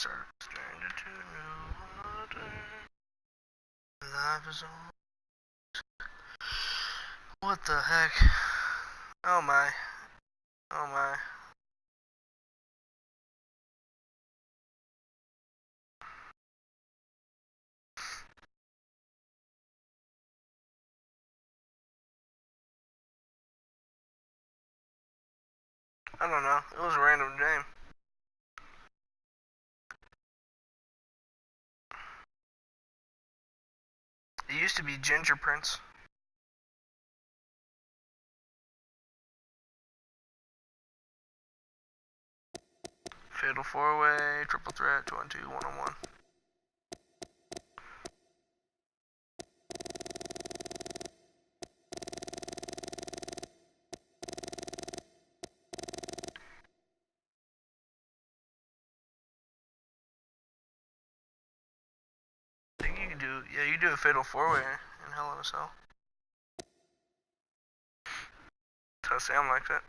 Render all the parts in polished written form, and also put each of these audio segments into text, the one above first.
started. Stranded to new water. Life is on. What the heck? Oh my. Oh my. I don't know. It was a random name. It used to be Ginger Prince. Fatal 4-way, triple threat, 2-on-2, 1-on-1. I think you can do, yeah, you do a fatal 4-way in Hell in a Cell. That's how Sam likes it.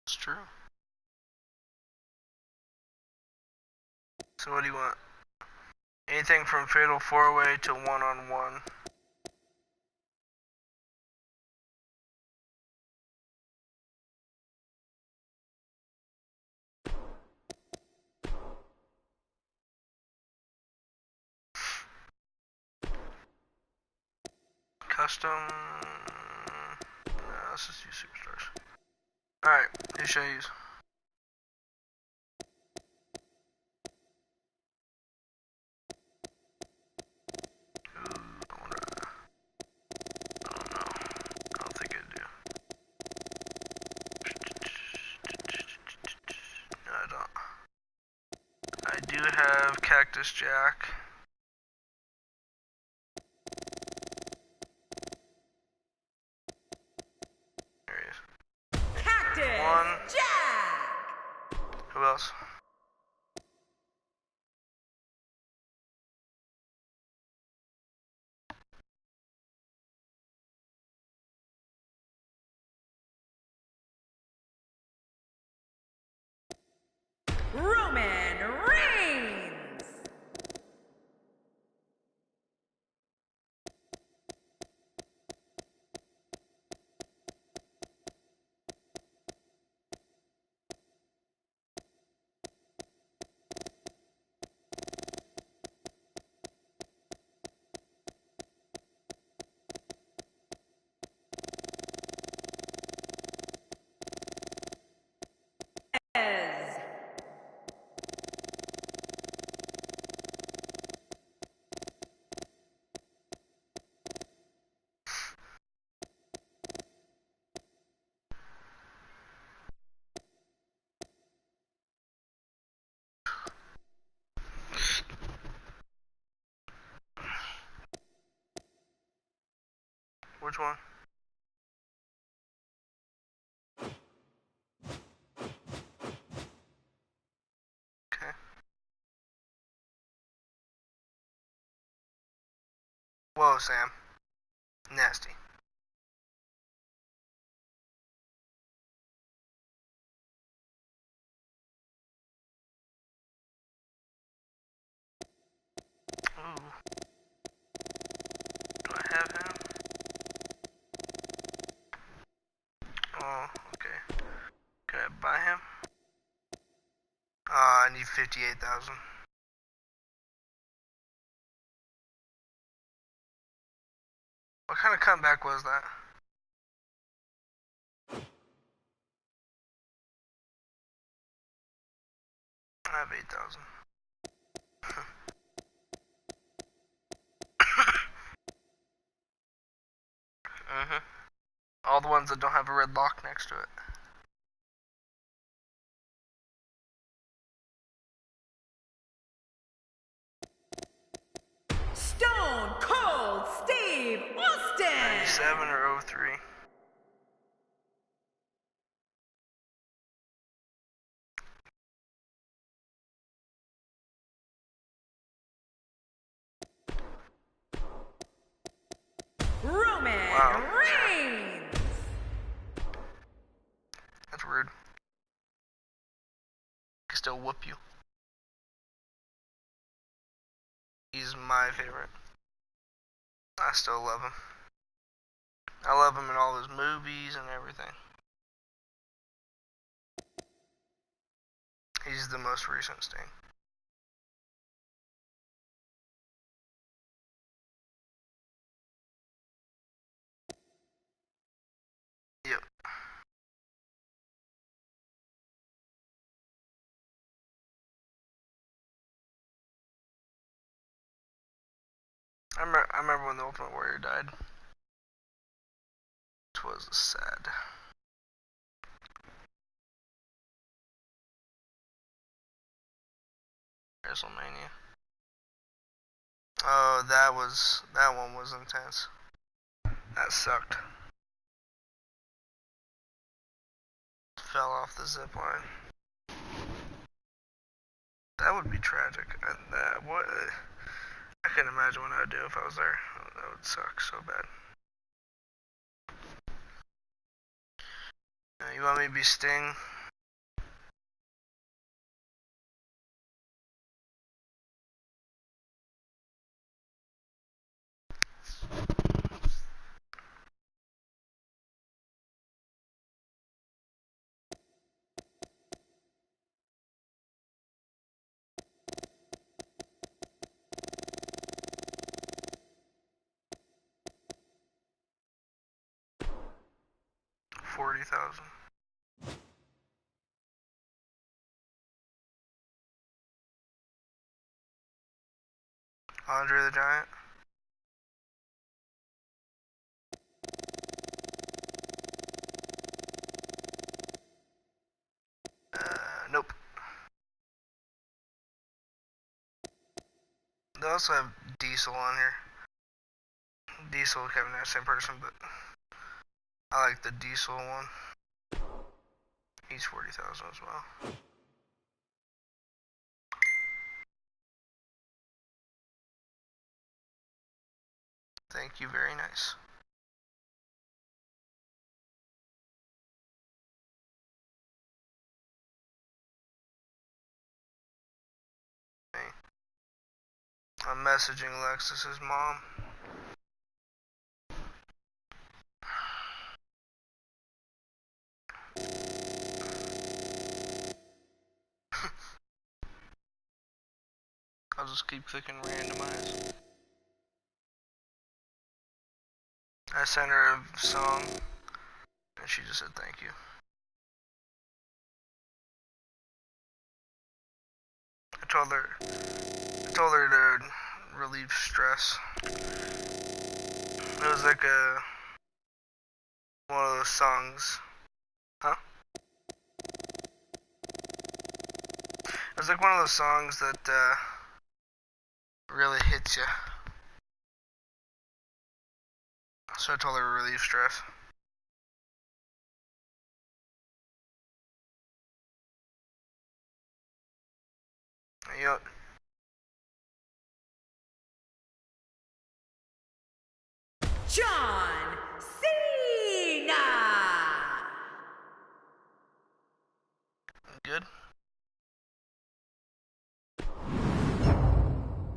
It's true. So what do you want? Anything from fatal 4-way to 1-on-1. Custom. Let's just use superstars. Alright, who should I use? Ooh, I wonder. I don't know. I don't think I do. No, I don't. I do have Cactus Jack. There he is. Cactus Jack! Who else? Roman Reigns! Which one? Okay. Whoa, Sam. Nasty. Ooh. Do I have him? Oh, okay. Can I buy him? I need 58,000. What kind of comeback was that? I have 8,000. Mhm. All the ones that don't have a red lock next to it. Stone Cold Steve Austin! 97 or 03. Reigns. That's rude. I can still whoop you. He's my favorite. I still love him. I love him in all his movies and everything. He's the most recent Sting. Yep. I remember when the Ultimate Warrior died. It was sad. WrestleMania. Oh, that one was intense. That sucked. Fell off the zip line. That would be tragic. I couldn't imagine what I'd do if I was there. That would suck so bad. You want me to be Sting? $40,000. Andre the Giant. Nope. They also have Diesel on here. Diesel and Kevin Nash, same person, but I like the Diesel one. He's 40,000 as well. Thank you, very nice. I'm messaging Alexis's mom. I'll just keep clicking randomize. I sent her a song, and she just said thank you. I told her to relieve stress. It was like one of those songs. Huh? It was like one of those songs that really hits you. So I told her to relieve stress. Yep. John Cena. Good.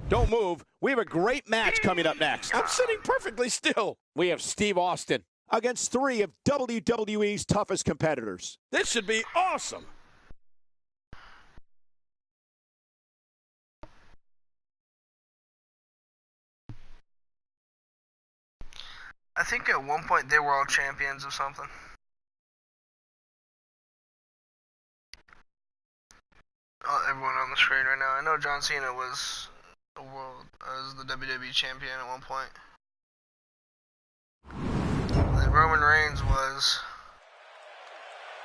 Don't move. We have a great match coming up next. I'm sitting perfectly still. We have Steve Austin against three of WWE's toughest competitors. This should be awesome. I think at one point they were all champions of something. Everyone on the screen right now. I know John Cena was the WWE champion at one point. Then Roman Reigns was.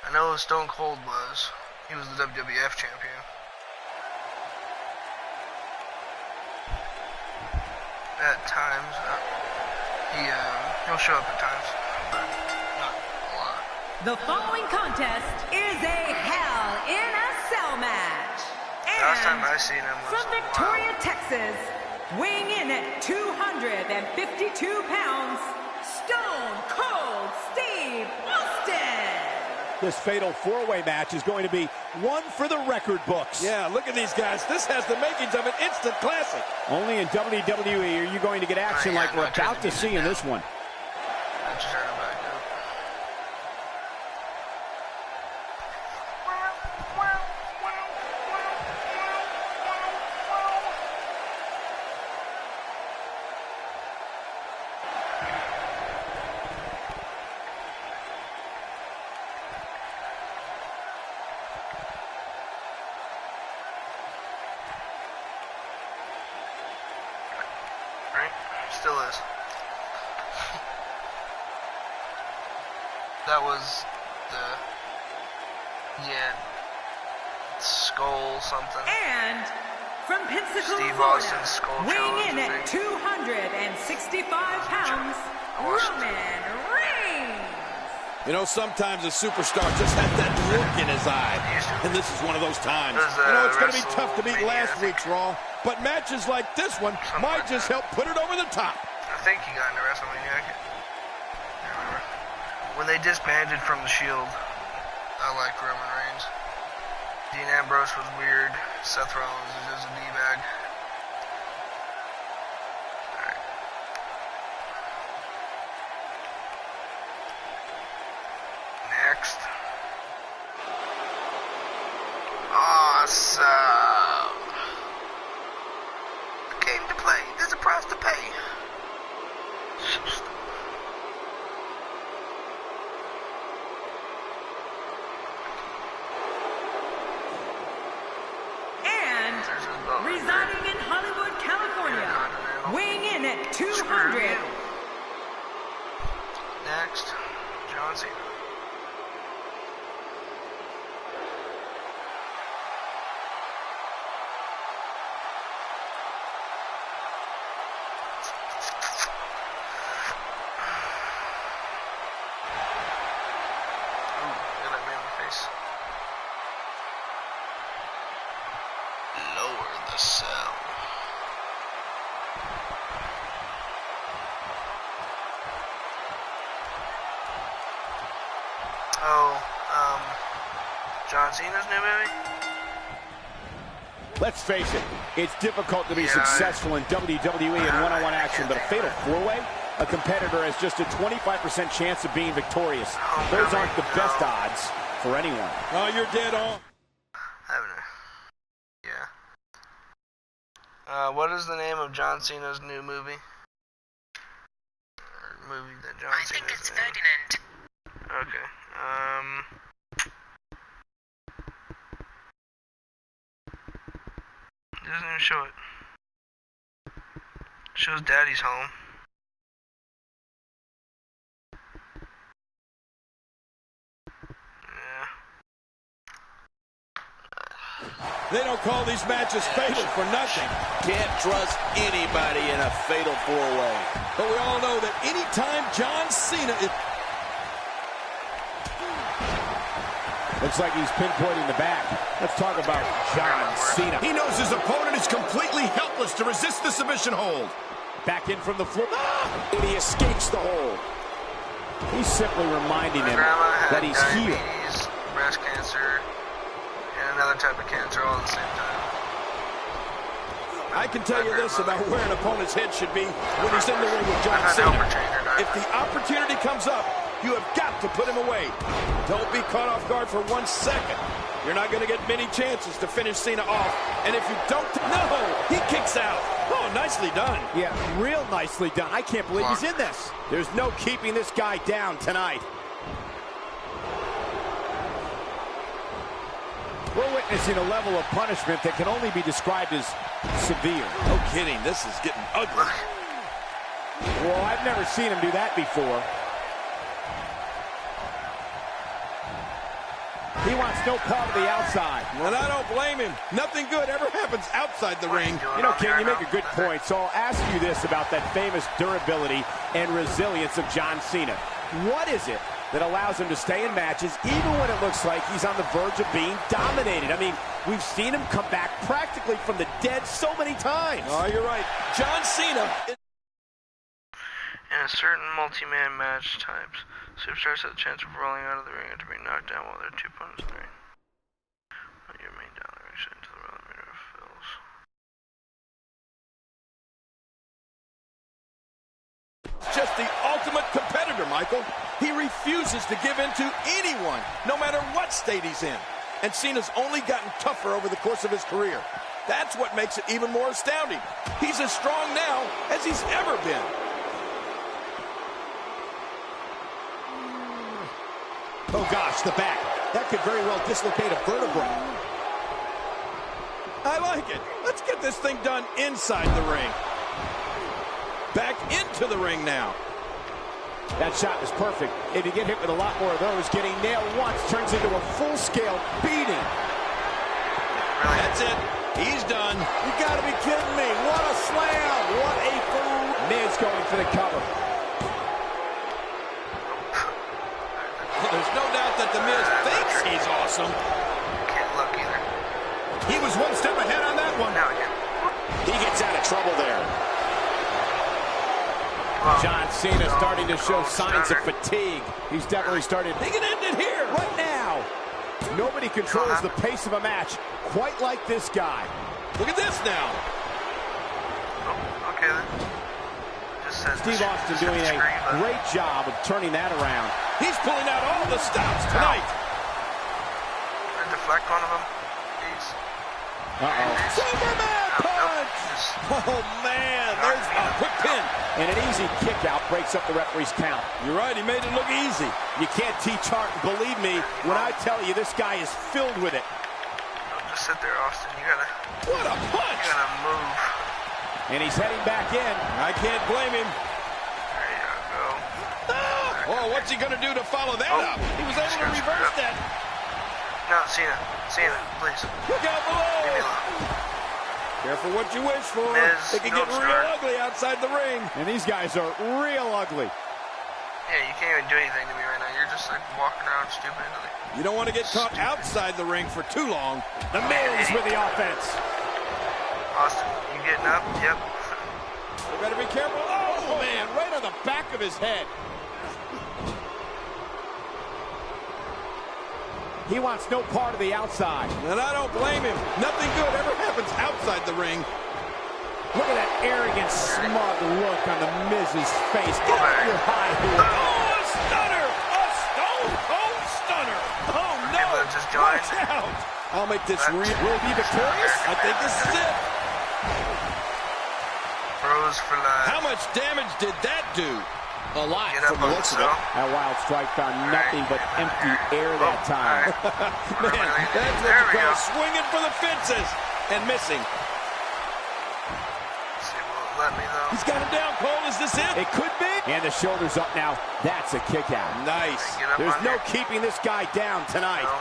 I know Stone Cold was. He was the WWF champion. At times, he'll show up at times, but not a lot. The following contest is a Hell in a Cell match. And Last time I seen him was from Victoria, Texas, weighing in at 252 pounds, Stone Cold Steve Austin. This fatal four-way match is going to be one for the record books. Yeah, look at these guys. This has the makings of an instant classic. Only in WWE are you going to get action like we're about to see in this one. Still is. That was skull something. And from Pensacola, Steve Florida, Austin's skull weighing in challenge, at 265 pounds, Roman Reigns. You know, sometimes a superstar just has that look in his eye. And this is one of those times. You know, it's going to be tough to beat last week's Raw, but matches like this one might just help put it over the top. I think he got into WrestleMania. I can't remember. When they disbanded from the Shield, I liked Roman Reigns. Dean Ambrose was weird. Seth Rollins is just a D-bag. Alright. Next. Awesome. Game to play. There's a price to pay. And residing in Hollywood, California, weighing in at 200. Next, John Cena. Lower the cell. John Cena's new movie? Let's face it, it's difficult to be successful in WWE in one-on-one action, but a fatal four-way? A competitor has just a 25% chance of being victorious. Those aren't the best odds for anyone. Oh, you're dead on. What is the name of John Cena's new movie? Or movie that John Cena. I think it's Ferdinand. Okay. It doesn't even show it. It shows Daddy's Home. They don't call these matches fatal for nothing. Can't trust anybody in a fatal four-way. But we all know that anytime John Cena is... Looks like he's pinpointing the back. Let's talk about John Cena. He knows his opponent is completely helpless to resist the submission hold. Back in from the floor. And he escapes the hold. He's simply reminding him that he's healed. Breast cancer, and another type of cancer all at the same time. I can tell you this about where an opponent's head should be when he's in the ring with John Cena. If the opportunity comes up, you have got to put him away. Don't be caught off guard for 1 second. You're not going to get many chances to finish Cena off. And if you don't... No! He kicks out. Oh, nicely done. Yeah, real nicely done. I can't believe he's in this. There's no keeping this guy down tonight. We're witnessing a level of punishment that can only be described as severe. No kidding. This is getting ugly. Well, I've never seen him do that before. He wants no part of the outside. And I don't blame him. Nothing good ever happens outside the ring. You know, King, you make a good point. So I'll ask you this about that famous durability and resilience of John Cena. What is it that allows him to stay in matches even when it looks like he's on the verge of being dominated? I mean, we've seen him come back practically from the dead so many times. Oh, you're right. John Cena. In a certain multi-man match types, superstars have the chance of rolling out of the ring after being knocked down while their two opponents in the ring. Your main down the ring into the millimeter fills. Just the ultimate competitor, Michael. He refuses to give in to anyone, no matter what state he's in. And Cena's only gotten tougher over the course of his career. That's what makes it even more astounding. He's as strong now as he's ever been. Oh gosh, the back. That could very well dislocate a vertebra. I like it. Let's get this thing done inside the ring. Back into the ring now. That shot was perfect. If you get hit with a lot more of those, getting nailed once turns into a full-scale beating. That's it. He's done. You gotta be kidding me. What a slam. What a fool. Miz going for the cover. There's no doubt that the Miz thinks he's awesome. Can't look either. He was one step ahead on that one. Now again. He gets out of trouble there. John Cena starting to show signs of fatigue. He's definitely started. He can end it here. Right now. Nobody controls the pace of a match quite like this guy. Look at this now. Oh, okay then. Just says Steve Austin doing a great job of turning that around. He's pulling out all the stops tonight. And deflect one of them, please. Superman punch! Oh, man. There's a quick pin. And an easy kick out breaks up the referee's count. You're right. He made it look easy. You can't teach art. Believe me when I tell you this guy is filled with it. Don't just sit there, Austin. You gotta. What a punch! You gotta move. And he's heading back in. I can't blame him. There you go. Oh, what's he gonna do to follow that up? He was able to reverse that. No, Cena, please. Look out Leave me below. alone. Careful what you wish for. Miz, It can get real ugly outside the ring. And these guys are real ugly. Yeah, you can't even do anything to me right now. You're just like walking around stupidly. You don't want to get caught outside the ring for too long. The Miz with the offense. Austin, you getting up? Yep. You better be careful. Oh, man, right on the back of his head. He wants no part of the outside. And I don't blame him. Nothing good ever happens outside the ring. Look at that arrogant, smug look on the Miz's face. Get off your high horse. Oh, a stunner! A stone cold stunner! Oh, no! Just join. Watch out! I'll make this real. Will he be victorious? I think this is it. Bros for life. How much damage did that do? A lot Get up from the on looks of it. yourself. That wild strike found nothing but empty air that time. Man, that's what you call swinging for the fences and missing. See, will it let me though? He's got him down, Cole. Is this it? It could be. And the shoulder's up now. That's a kick out. Nice. Get up There's on no there. keeping this guy down tonight. No.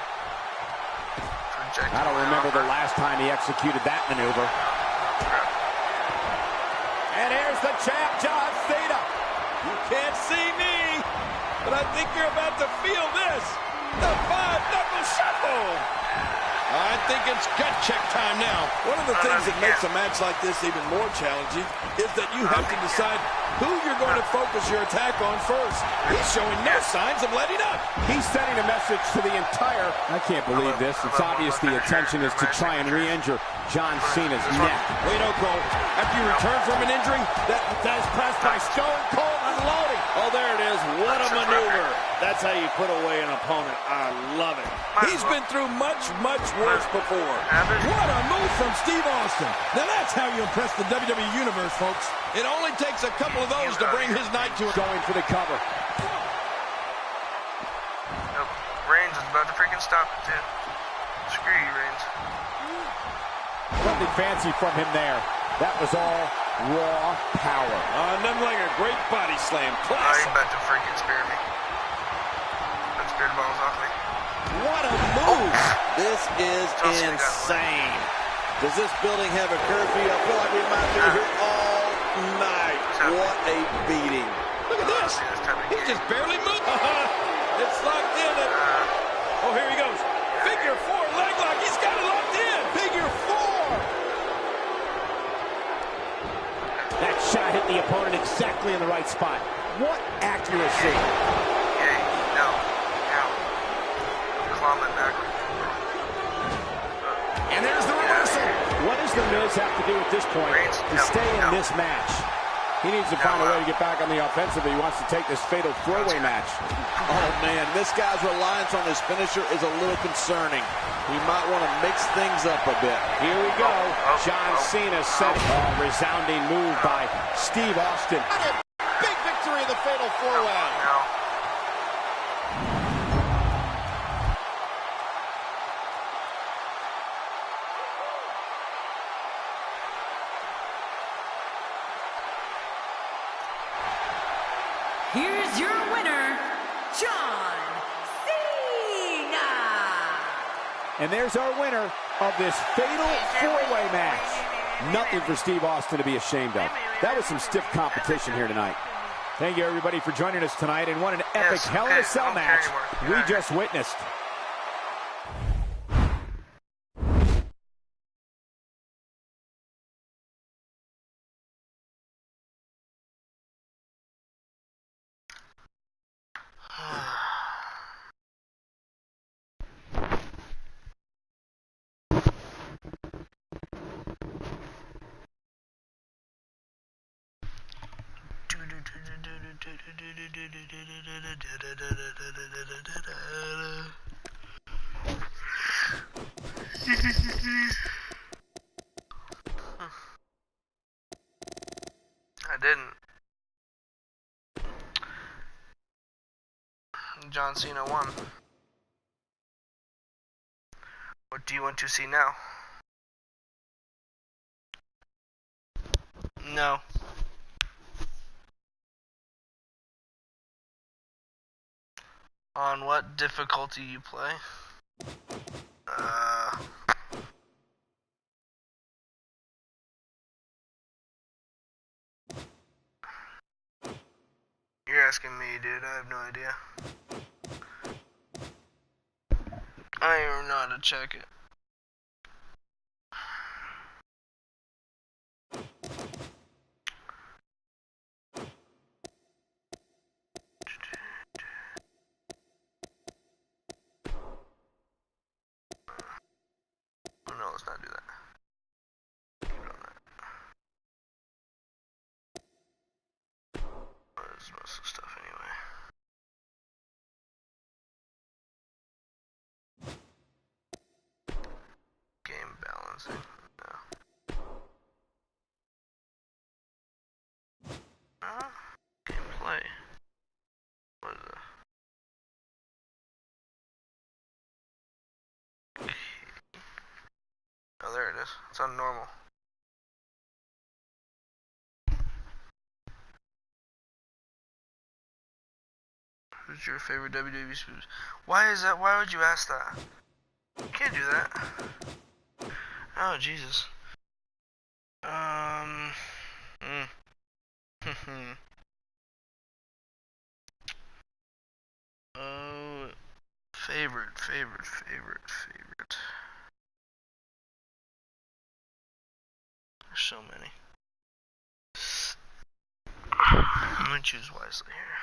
I don't remember the last time he executed that maneuver. And here's the champ, John Cena. You can't see me, but I think you're about to feel this. The five-knuckle shuffle. I think it's gut check time now. One of the things that makes a match like this even more challenging is that you have to decide who you're going to focus your attack on first. He's showing no signs of letting up. He's sending a message to the entire... I can't believe this. It's obvious the intention is to try and re-injure John Cena's neck. Wait, no, Cole. After you return from an injury, That is pressed by Stone Cold unloading. Oh, there it is. What a maneuver. That's how you put away an opponent. I love it. he's been through much, much worse before. What a move from Steve Austin. Now that's how you impress the WWE Universe, folks. It only takes a couple of those to bring his night to a... Going for the cover. Nope. Reigns is about to freaking stop it, too. Screw you, Reigns. Nothing fancy from him there. That was all raw power. Nothing like a great body slam. Oh, Classic. he's about to freaking spear me. That spear the balls off me. What a move. This is insane. Does this building have a curfew? I feel like we might be here all night. What a beating. Look at this. He just barely moved. It's locked in. Oh, here he goes. Figure four leg lock. He's got it locked in. Figure four. That shot hit the opponent exactly in the right spot. What accuracy. Yay. No. Ow. Climbing backward. And there's the reversal. What does The Miz have to do at this point to stay in this match? He needs to find a way to get back on the offensive if he wants to take this fatal four-way match. Oh, man, this guy's reliance on his finisher is a little concerning. He might want to mix things up a bit. Here we go. John Cena set a resounding move by Steve Austin. Big victory in the fatal four-way. No. Here's your winner, John Cena. And there's our winner of this fatal four-way match. Nothing for Steve Austin to be ashamed of. That was some stiff competition here tonight. Thank you, everybody, for joining us tonight. And what an epic Hell in a Cell match we just witnessed. I didn't. John Cena won. What do you want to see now? No. On what difficulty you play? You're asking me, dude. I have no idea. I don't know how to check it. Oh, no, let's not do that. Keep it on that. Oh, there's most of the stuff anyway. Game balancing. No. Gameplay. What is it? Oh, there it is. It's on normal. Who's your favorite WWE spoofs? Why is that? Why would you ask that? You can't do that. Oh, Jesus. Oh, favorite. There's so many. I'm gonna choose wisely here.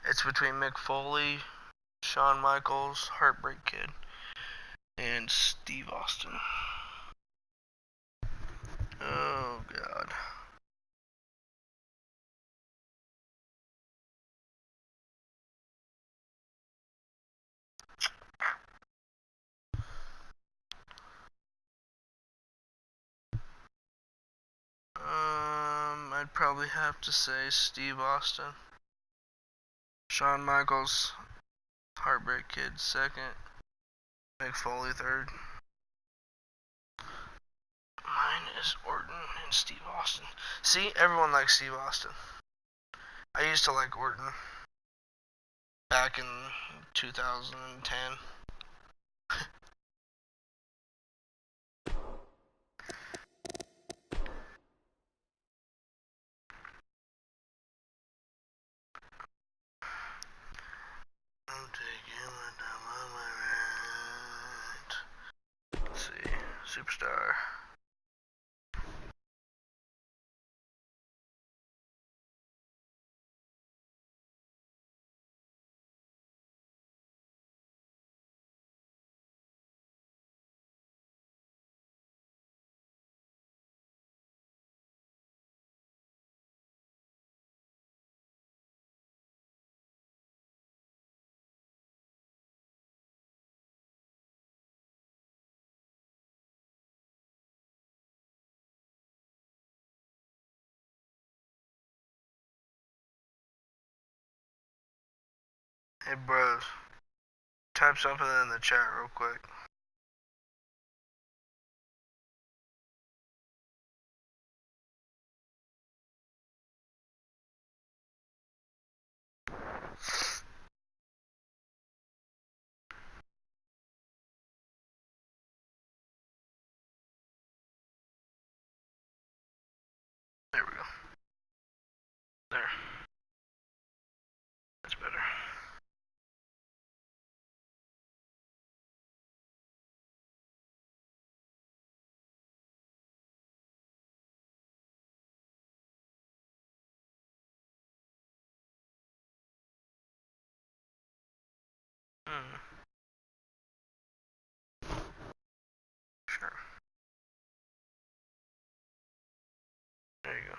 It's between Mick Foley, Shawn Michaels, Heartbreak Kid, and Steve Austin. Oh, God. I'd probably have to say Steve Austin. Shawn Michaels, Heartbreak Kid second. Mick Foley third. Mine is Orton and Steve Austin. See, everyone likes Steve Austin. I used to like Orton back in 2010. I'm taking my time on my right. Let's see. Superstar. Hey, bros. Type something in the chat real quick. There we go. There. That's better. Sure. There you go.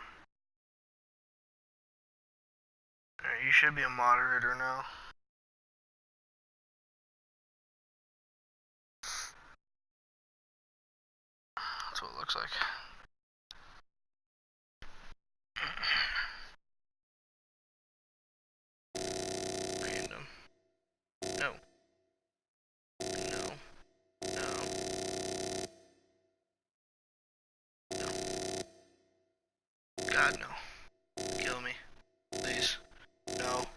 Alright, you should be a moderator now. That's what it looks like. Random. No. No. No. No. God, no. Kill me. Please. No.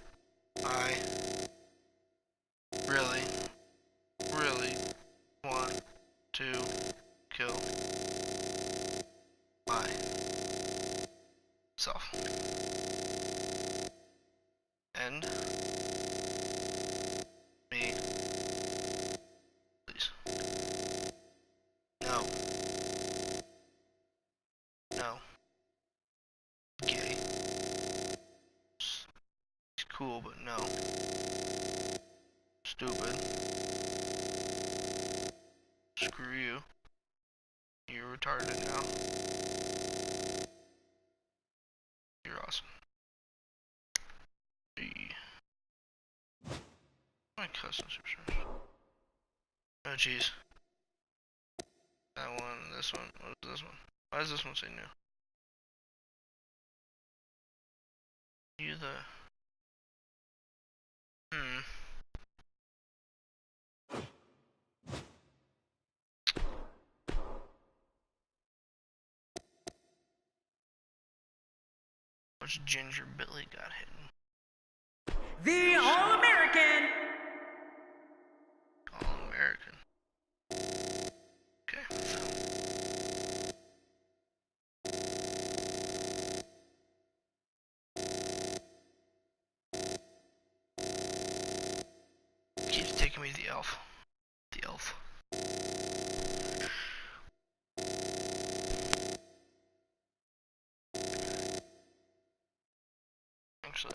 I really, really want to kill myself. End me. Please. No. No. Gay. It's cool, but no. Stupid. Screw you. You're retarded now. You're awesome. My custom subscription. Oh jeez. That one, this one. What is this one? Why does this one say new? You the Which ginger Billy got hidden? The All-American. All-American. Okay. Keeps taking me to the elf. The elf. Actually.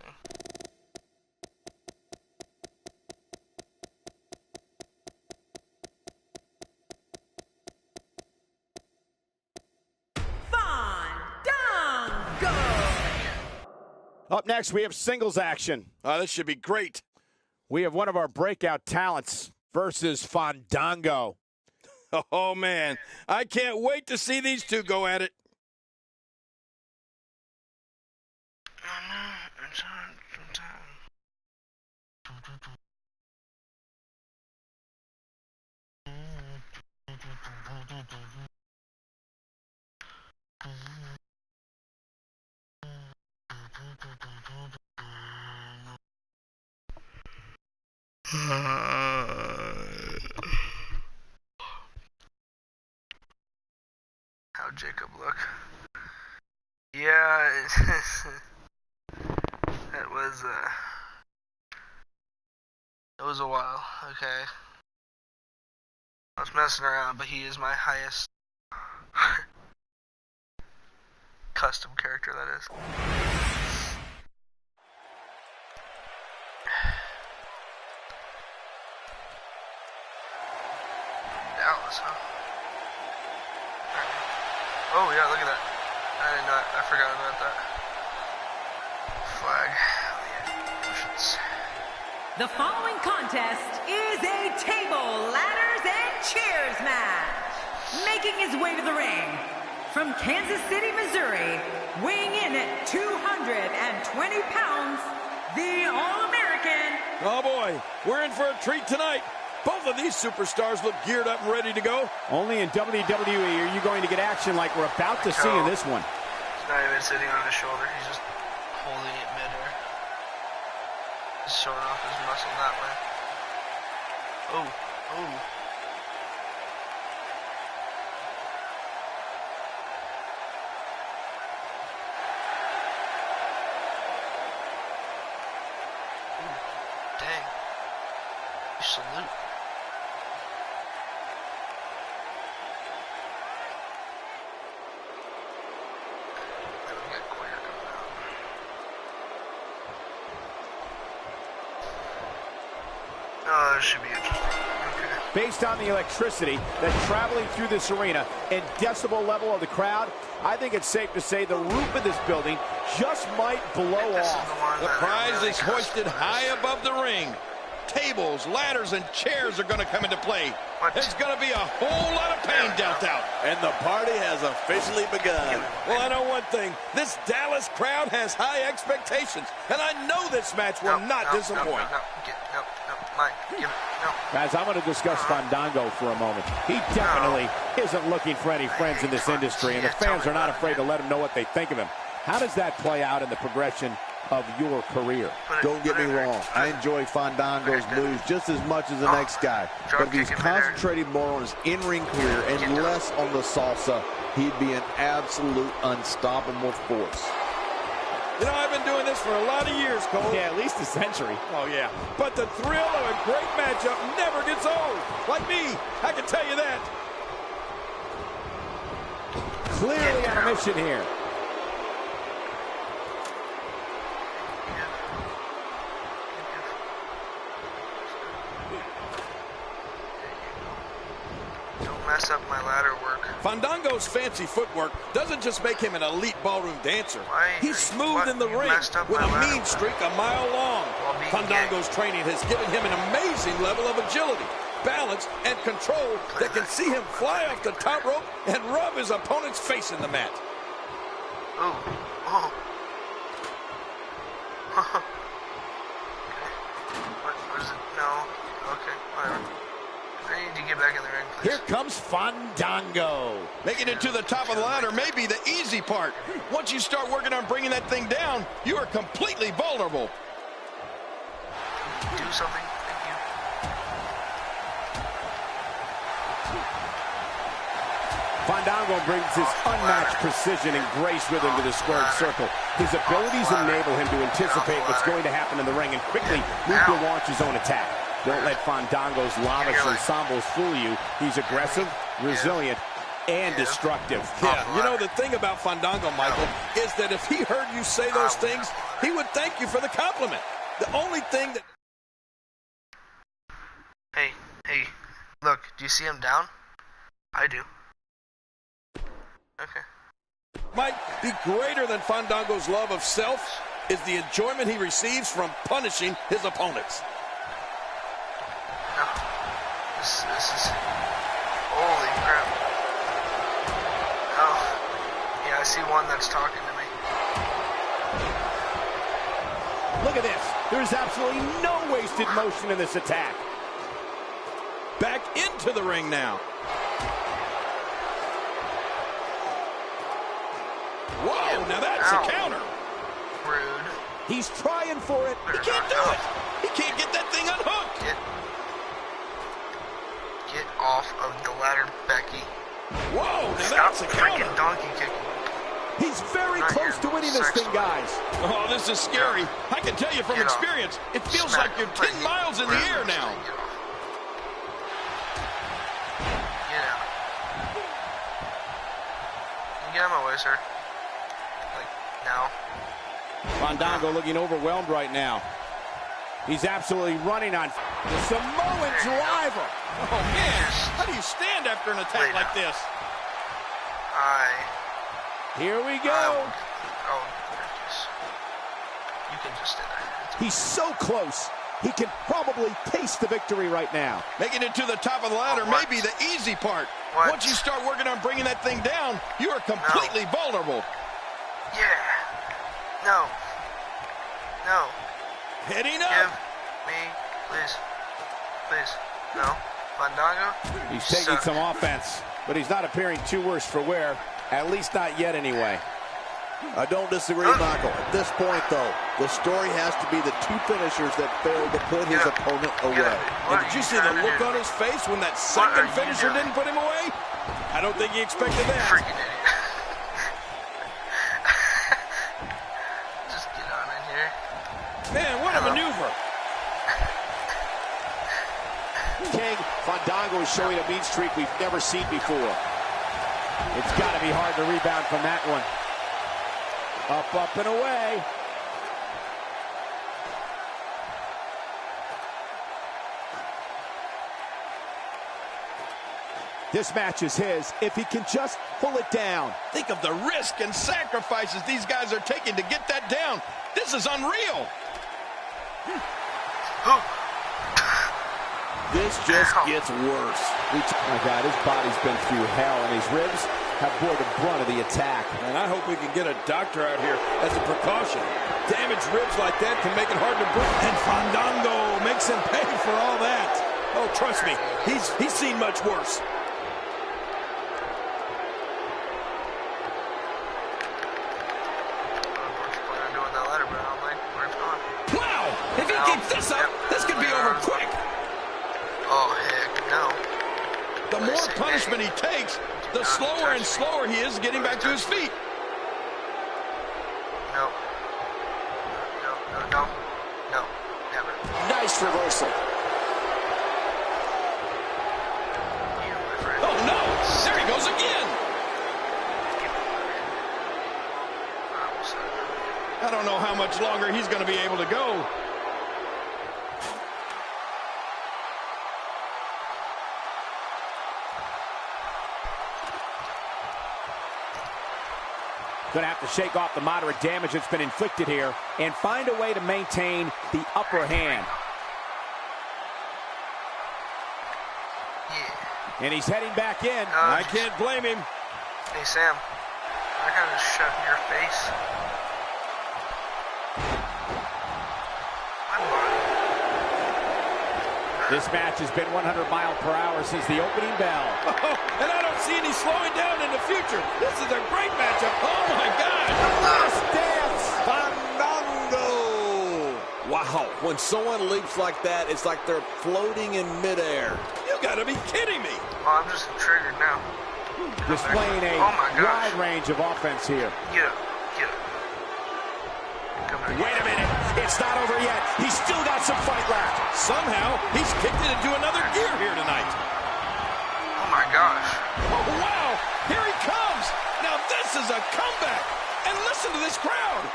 Up next, we have singles action. This should be great. We have one of our breakout talents versus Fandango. Oh, man. I can't wait to see these two go at it. How'd Jacob look? Yeah, it was a while, okay. I was messing around, but he is my highest custom character, that is. Dallas, huh? Oh yeah, look at that. I forgot about that. Flag. The following contest is a table, ladders, and chairs match. Making his way to the ring from Kansas City, Missouri, weighing in at 220 pounds, the All-American, Oh, boy. We're in for a treat tonight. Both of these superstars look geared up and ready to go. Only in WWE are you going to get action like we're about to see in this one. He's not even sitting on his shoulder. He's just holding it midair. He's showing off his muscle that way. Oh, oh. Dang. You salute. Then we got Queer coming out. Oh, this should be interesting. Okay. Based on the electricity that's traveling through this arena and decibel level of the crowd, I think it's safe to say the roof of this building just might blow off. The prize is hoisted high above the ring. Tables, ladders, and chairs are going to come into play. There's going to be a whole lot of pain dealt out. And the party has officially begun. Well, I know one thing. This Dallas crowd has high expectations, and I know this match will not disappoint. Mike, give it. No. Guys, I'm going to discuss Fandango for a moment. He definitely isn't looking for any friends in this industry, and the fans are not afraid to let him know what they think of him. How does that play out in the progression of your career? Don't get me wrong. I enjoy Fandango's moves just as much as the next guy. But if he's concentrating more on his in-ring career and less on the salsa, he'd be an absolute unstoppable force. You know, I've been doing this for a lot of years, Cole. Yeah, at least a century. Oh, yeah. But the thrill of a great matchup never gets old. Like me, I can tell you that. Clearly on a mission here. Mess up my ladder work. Fandango's fancy footwork doesn't just make him an elite ballroom dancer. He's smooth in the ring with a mean streak a mile long. Fandango's training has given him an amazing level of agility, balance, and control that can see him fly off the top rope and rub his opponent's face in the mat. Oh. Oh. What is it? No. Okay, whatever. I need to get back in the ring, please. Here comes Fandango. Making it to the top of the ladder may be the easy part. Once you start working on bringing that thing down, you are completely vulnerable. Do something. Thank you. Fandango brings his unmatched precision and grace with him to the squared circle. His abilities enable him to anticipate what's going to happen in the ring and quickly move to launch his own attack. Don't let Fandango's lavish ensembles fool you. He's aggressive, resilient, and destructive. Yeah, you know, the thing about Fandango, Michael, is that if he heard you say those things, he would thank you for the compliment. The only thing that... Hey, look, do you see him down? I do. Okay. Might be greater than Fandango's love of self is the enjoyment he receives from punishing his opponents. No. This is... Holy crap. Oh. Yeah, I see one that's talking to me. Look at this. There's absolutely no wasted motion in this attack. Back into the ring now. Whoa, now that's a counter. Rude. He's trying for it. He can't do it. He can't get that thing unhooked. Get off of the ladder, Becky. Whoa, now Stop that's a counter. freaking donkey kicking. He's very close to winning this thing, guys. Oh, this is scary. I can tell you from experience, it feels like you're 10 miles in the air now. Get out. Get out of my way, sir. Like, now. Fandango looking overwhelmed right now. He's absolutely running on the Samoan driver. Oh, man. How do you stand after an attack like this? Here we go. Oh, you can just stay there. He's so close. He can probably taste the victory right now. Making it to the top of the ladder may be the easy part. Once you start working on bringing that thing down, you are completely vulnerable. Yeah. No. Heading up. me, please. Please. No. Fandango? He's taking some offense, but he's not appearing too worse for wear. At least not yet, anyway. I don't disagree, Michael. At this point, though, the story has to be the two finishers that failed to put his opponent away. And did you see the look on his face when that second finisher didn't put him away? I don't think he expected that. Freaking idiot. Just get on in here. Man, what a maneuver. King, Fandango is showing a mean streak we've never seen before. It's got to be hard to rebound from that one. Up, and away. This match is his if he can just pull it down. Think of the risk and sacrifices these guys are taking to get that down. This is unreal. This just gets worse. Oh my God, his body's been through hell, and his ribs have bore the brunt of the attack. And I hope we can get a doctor out here as a precaution. Damaged ribs like that can make it hard to breathe. And Fandango makes him pay for all that. Oh, trust me, he's seen much worse. Wow! If he keeps this up, this could be over quick. Oh, heck no. The more punishment he takes, the slower and slower he is getting back to his feet. No. No. Never. Nice reversal. You, my friend. Oh, no! There he goes again! I don't know how much longer he's going to be able to go. Gonna have to shake off the moderate damage that's been inflicted here and find a way to maintain the upper hand. Yeah. And he's heading back in. I can't blame him. Hey, Sam. I gotta shut your face. This match has been 100 miles per hour since the opening bell. Oh, and I don't see any slowing down in the future. This is a great matchup. Oh, my God. Last dance. Fandango! Wow, when someone leaps like that, it's like they're floating in midair. You got to be kidding me. Oh, I'm just triggered now. Displaying a wide range of offense here. Get up. Come back. Wait a minute. It's not over yet. He's still got some fight left. Somehow, he's kicked it into another gear here tonight. Oh, my gosh. Oh, wow. Here he comes. Now, this is a comeback. And listen to this crowd.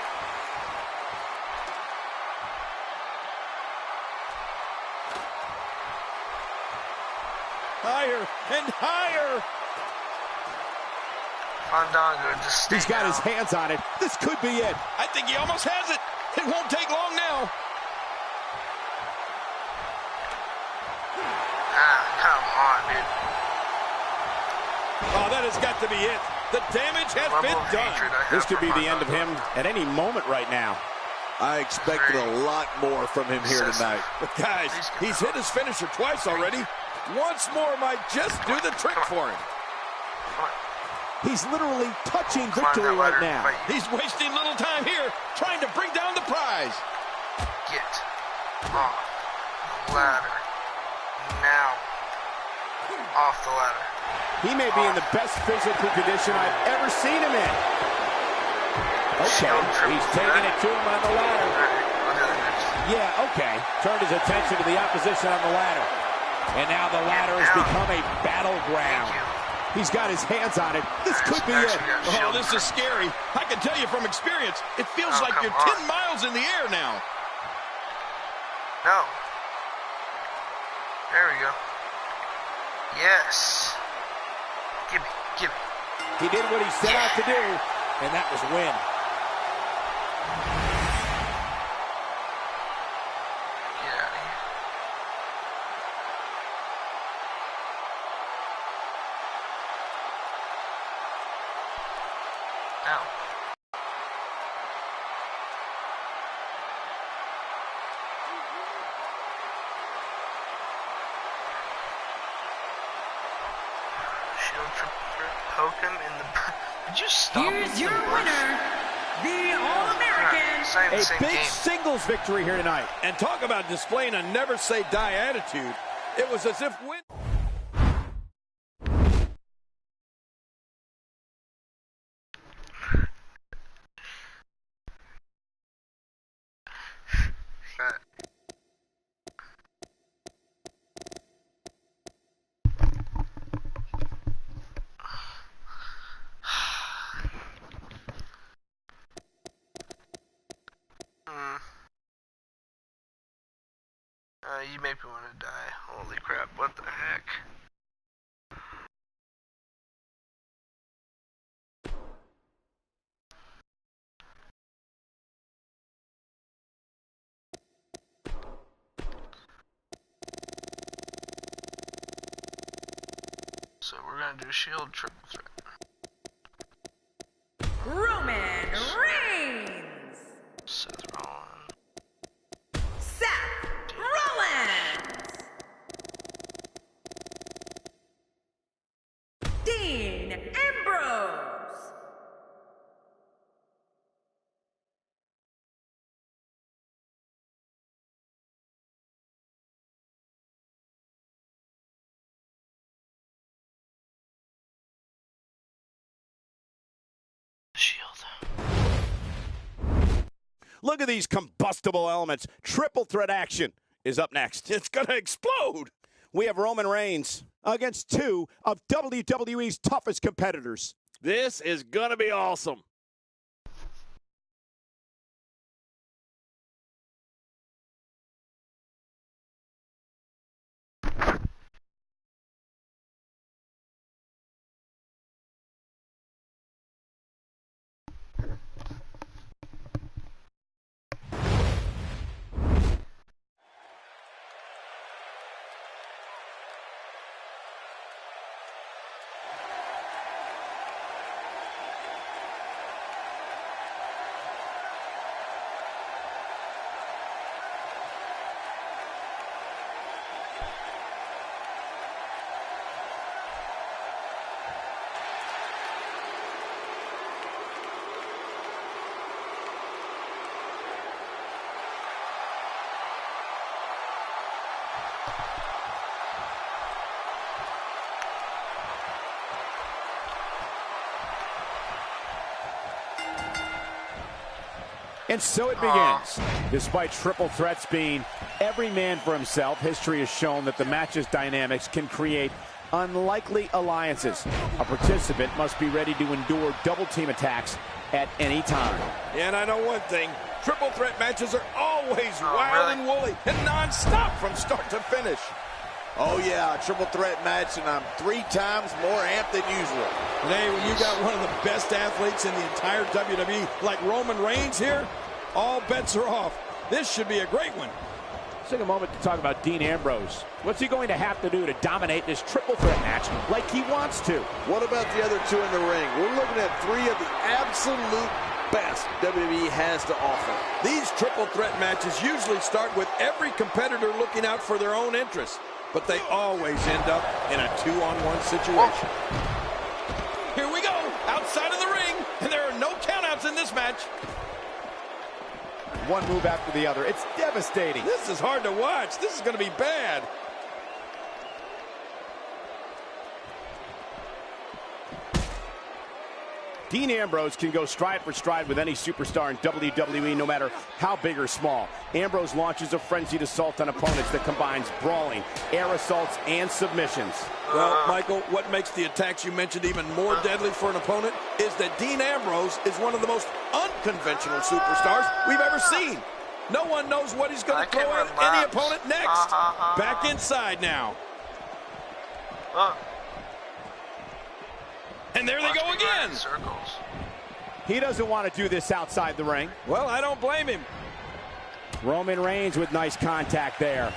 Higher and higher. Fandango just He's got his hands on it. This could be it. I think he almost has it. It won't take long now. Come on, dude. Oh, that has got to be it. The damage has been done. This could be the end of him at any moment right now. I expected a lot more from him here tonight. But guys, he's hit his finisher twice already. Once more might just do the trick for him. He's literally touching victory right now. He's wasting little time here trying to bring down the prize. Get off the ladder. Now. Off the ladder. He may be in the best physical condition I've ever seen him in. Okay, he's taking it to him on the ladder. I'll do that next. Yeah, okay. Turned his attention to the opposition on the ladder. And now the ladder has become a battleground. He's got his hands on it. This could be it. Oh, this is scary. I can tell you from experience, it feels like you're 10 miles in the air now. No. There we go. Yes. Give me. He did what he set out to do, and that was win. Get out of here. Ow. poke him in the... Did you stop Here's him? your winner, the All-American. A big singles victory here tonight. And talk about displaying a never-say-die attitude. It was as if win. You make me want to die. Holy crap, what the heck? So we're going to do Shield triple threat. Roman Reigns. Seth Rollins. Seth Rollins. Dean Ambrose. Shield. Look at these combustible elements. Triple threat action is up next. It's going to explode. We have Roman Reigns against two of WWE's toughest competitors. This is going to be awesome. And so it begins. Despite triple threats being every man for himself, history has shown that the match's dynamics can create unlikely alliances. A participant must be ready to endure double team attacks at any time. And I know one thing, triple threat matches are always wild and woolly and non-stop from start to finish. Oh, yeah, a triple threat match, and I'm 3 times more amped than usual. And hey, when you got one of the best athletes in the entire WWE, like Roman Reigns here, all bets are off. This should be a great one. Let's take a moment to talk about Dean Ambrose. What's he going to have to do to dominate this triple threat match like he wants to? What about the other 2 in the ring? We're looking at 3 of the absolute best WWE has to offer. These triple threat matches usually start with every competitor looking out for their own interests, but they always end up in a 2-on-1 situation. Here we go, outside of the ring, and there are no countouts in this match. One move after the other. It's devastating. This is hard to watch. This is going to be bad. Dean Ambrose can go stride for stride with any superstar in WWE, no matter how big or small. Ambrose launches a frenzied assault on opponents that combines brawling, air assaults, and submissions. Well, Michael, what makes the attacks you mentioned even more deadly for an opponent is that Dean Ambrose is one of the most unconventional superstars we've ever seen. No one knows what he's going to throw at any opponent next. Back inside now. And there they go again. He doesn't want to do this outside the ring. Well, I don't blame him. Roman Reigns with nice contact there.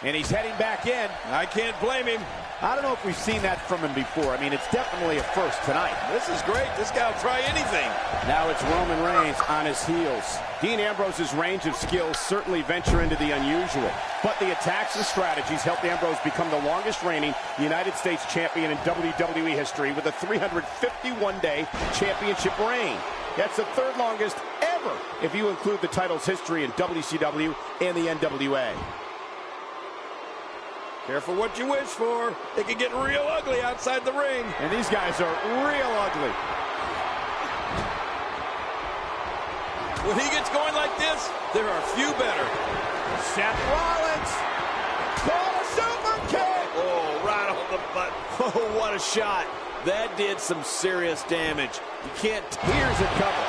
And he's heading back in. I can't blame him. I don't know if we've seen that from him before. I mean, it's definitely a first tonight. This is great. This guy will try anything. Now it's Roman Reigns on his heels. Dean Ambrose's range of skills certainly venture into the unusual. But the attacks and strategies helped Ambrose become the longest reigning United States champion in WWE history with a 351-day championship reign. That's the third longest ever if you include the title's history in WCW and the NWA. Careful what you wish for. It can get real ugly outside the ring. And these guys are real ugly. When he gets going like this, there are few better. Seth Rollins. Call a super kick. Oh, right on the butt. Oh, what a shot. That did some serious damage. You can't. Here's a cover.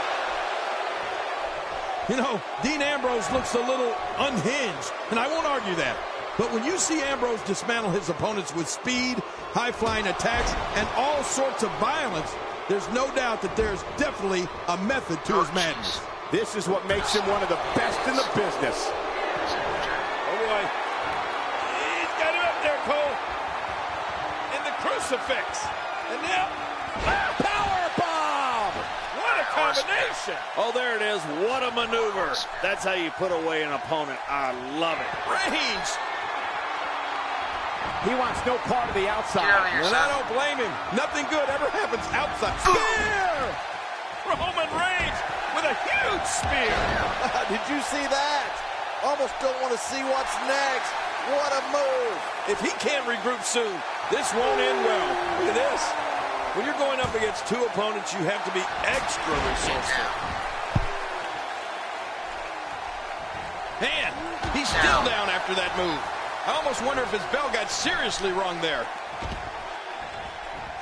You know, Dean Ambrose looks a little unhinged, and I won't argue that. But when you see Ambrose dismantle his opponents with speed, high-flying attacks, and all sorts of violence, there's no doubt that there's definitely a method to his madness. This is what makes him one of the best in the business. Oh, boy. He's got him up there, Cole. In the crucifix. And now, power bomb! What a combination. Oh, there it is. What a maneuver. That's how you put away an opponent. I love it. Reigns. He wants no part of the outside. And I don't blame him. Nothing good ever happens outside. Spear! Roman Reigns with a huge spear. Did you see that? Almost don't want to see what's next. What a move. If he can't regroup soon, this won't end well. Look at this. When you're going up against two opponents, you have to be extra resourceful. And he's still down after that move. I almost wonder if his bell got seriously wrong there.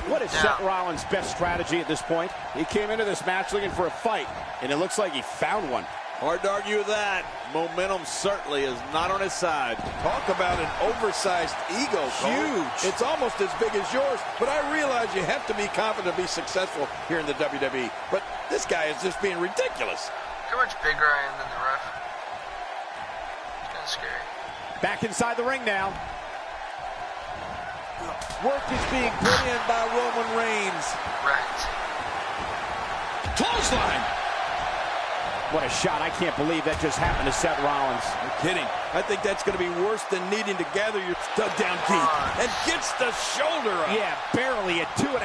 What is Seth Rollins' best strategy at this point? He came into this match looking for a fight, and it looks like he found one. Hard to argue with that. Momentum certainly is not on his side. Talk about an oversized ego. Huge. It's almost as big as yours, but I realize you have to be confident to be successful here in the WWE. But this guy is just being ridiculous. Look how much bigger I am than the ref. It's kind of scary. Back inside the ring now. Work is being put in by Roman Reigns. Right. Clothesline. What a shot. I can't believe that just happened to Seth Rollins. I'm kidding. I think that's going to be worse than needing to gather your dug down deep. And gets the shoulder up. Yeah, barely at 2.5.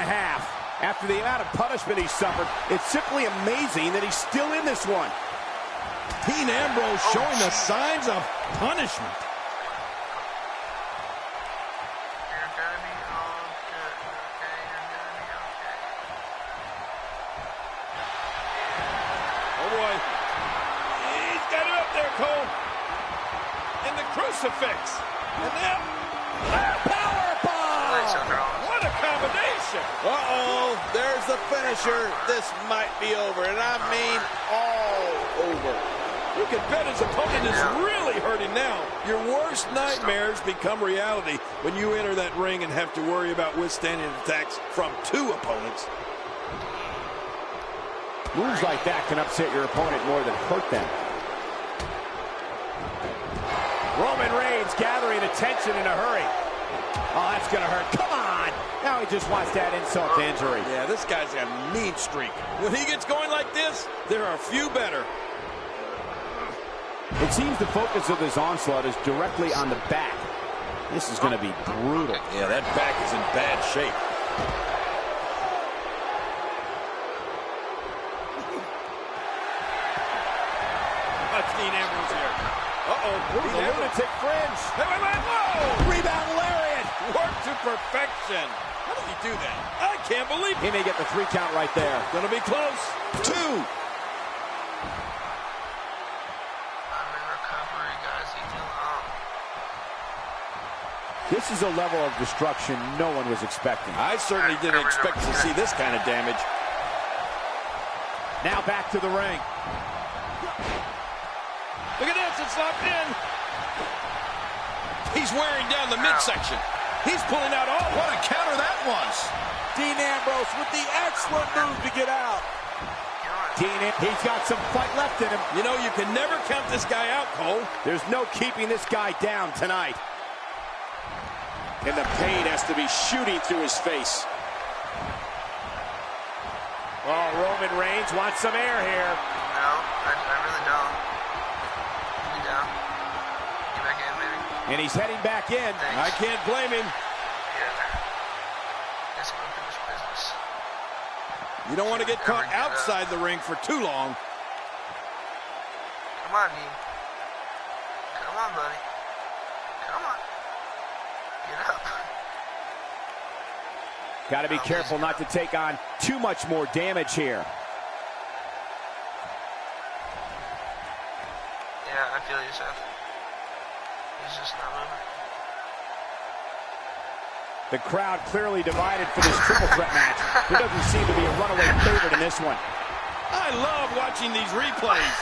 After the amount of punishment he suffered, it's simply amazing that he's still in this one. Dean Ambrose showing the signs of punishment. You're gonna be all good, okay? You're gonna be okay. Oh, boy. He's got him up there, Cole. In the crucifix. And now, power bomb! What a combination! Uh-oh, there's the finisher. This might be over, and I mean all over. You can bet his opponent is really hurting now. Your worst nightmares become reality when you enter that ring and have to worry about withstanding attacks from two opponents. Moves like that can upset your opponent more than hurt them. Roman Reigns gathering attention in a hurry. Oh, that's going to hurt. Come on. Now he just wants that insult to injury. Yeah, this guy's got a mean streak. When he gets going like this, there are few better. It seems the focus of this onslaught is directly on the back. This is going to be brutal. Yeah, that back is in bad shape. Watch Dean Ambrose here. Uh-oh. He's a lunatic fringe. Wait, whoa! Rebound lariat. Work to perfection. How did he do that? I can't believe it. He may get the 3 count right there. Gonna be close. 2. This is a level of destruction no one was expecting. I certainly didn't expect to see this kind of damage. Now back to the ring. Look at this, it's locked in. He's wearing down the midsection. He's pulling out all. What a counter that was. Dean Ambrose with the excellent move to get out. He's got some fight left in him. You know, you can never count this guy out, Cole. There's no keeping this guy down tonight. And the pain has to be shooting through his face. Oh, Roman Reigns wants some air here. No, I really don't. Get down. Get back in, maybe. And he's heading back in. Thanks. I can't blame him. Yeah. Let's go finish business. You don't want to get caught outside the ring for too long. Come on, Dean. Come on, buddy. Come on. Get up. Got to be careful not to take on too much more damage here. Yeah, I feel you, Seth. He's just not moving. The crowd clearly divided for this triple threat match. There doesn't seem to be a runaway favorite in this one. I love watching these replays.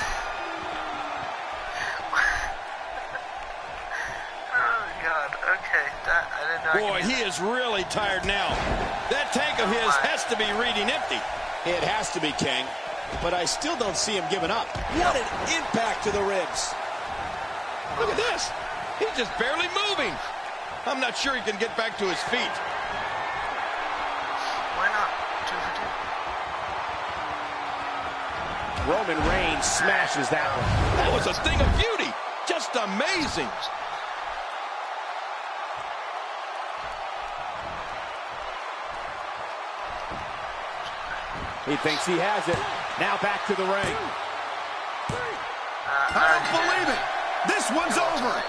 Oh, God. Okay. I didn't know. Boy, he is really tired now. That tank of his has to be reading empty. It has to be, King. But I still don't see him giving up. What an impact to the ribs. Look at this. He's just barely moving. I'm not sure he can get back to his feet. Why not? 2 for 2. Roman Reigns smashes that one. That was a thing of beauty. Just amazing. He thinks he has it. Now back to the ring. I don't believe it. This one's over.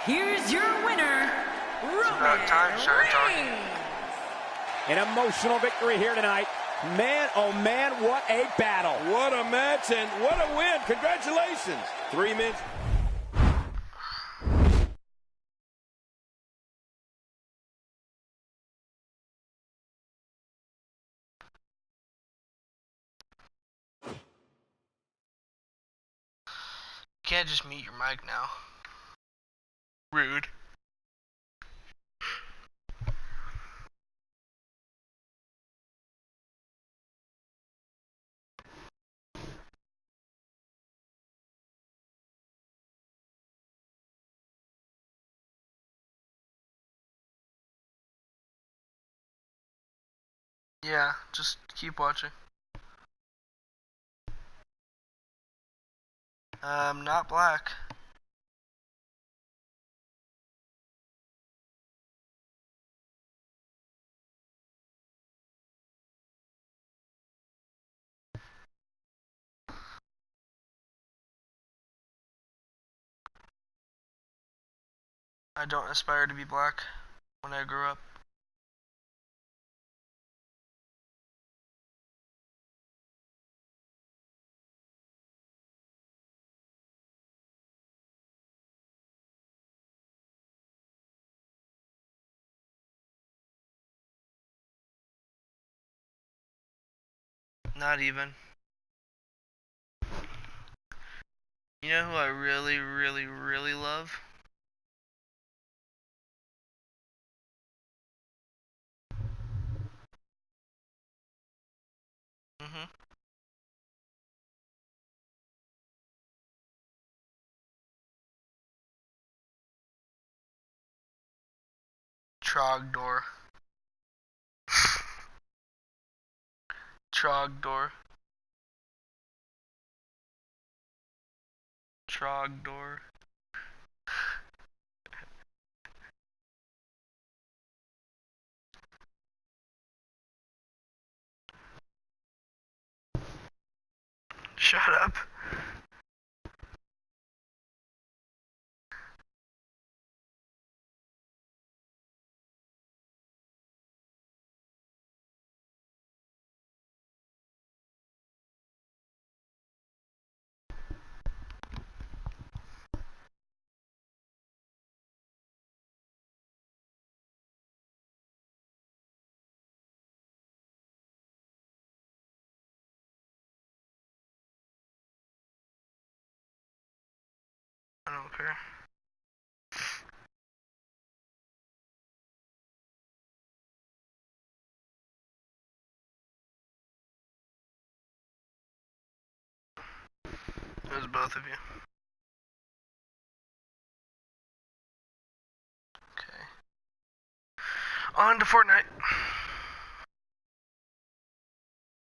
Here's your winner, Roman Reigns. An emotional victory here tonight. Man, oh man, what a battle. What a match and what a win. Congratulations. 3 minutes. You can't just mute your mic now. Rude. Yeah, just keep watching. Not black. I don't aspire to be black when I grow up. Not even. You know who I really, really, really love? Trogdor. Trogdor. Trogdor. Shut up. Okay. It was both of you. Okay. On to Fortnite.